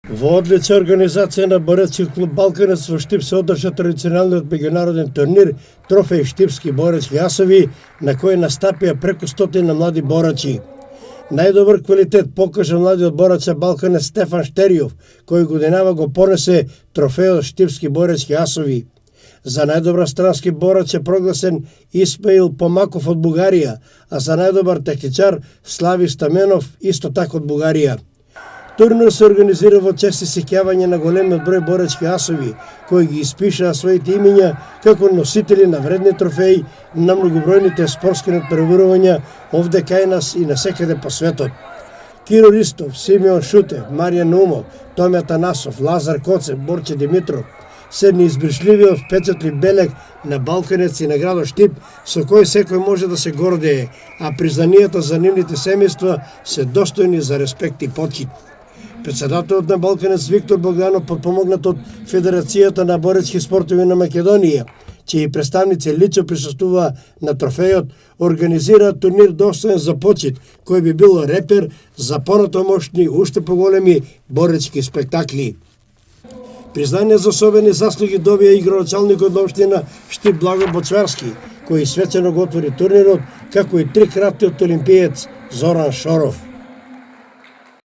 Во одлична организација на боречки клуб Балканец во Штип се одржа традиционалниот меѓународен турнир Трофеј Штипски боречки асови, на кој настапија преку 100 млади борачи. Најдобар квалитет покажа младиот борач Балканец Стефан Штериов, кој годинава го понесе трофејот Штипски боречки асови. За најдобар странски борач е прогласен Исмаил Помаков од Бугарија, а за најдобар техничар Слави Стаменов исто така од Бугарија. Турнир се организира во чест исекјавање на големиот број боречки асови, кои ги испишаа своите имиња како носители на вредни трофеи на многобројните спортски натпреварувања овде кај нас и насекаде по светот. Киро Ристов, Симеон Шутев, Маријан Наумов, Томе Атанасов, Лазар Коцев, Борче Димитров се неизбришливиот впечатлив белег на Балканец и на градот Штип, со кој секој може да се гордее, а признанијата за нивните семејства се достојни за респект и потхит. Председателот на Балканец Виктор Богданов, подпомогнат од Федерацијата на боречки спортови на Македонија, чии представници лично присуствуваа на трофејот, организира турнир достоен за почит, кој би бил репер за понатомошни, уште поголеми боречки спектакли. Признание за особени заслуги добија игроначалникот на општина Штип Благо Бочварски, кој свечено го отвори турнирот, како и трикратниот олимпиец Зоран Шоров.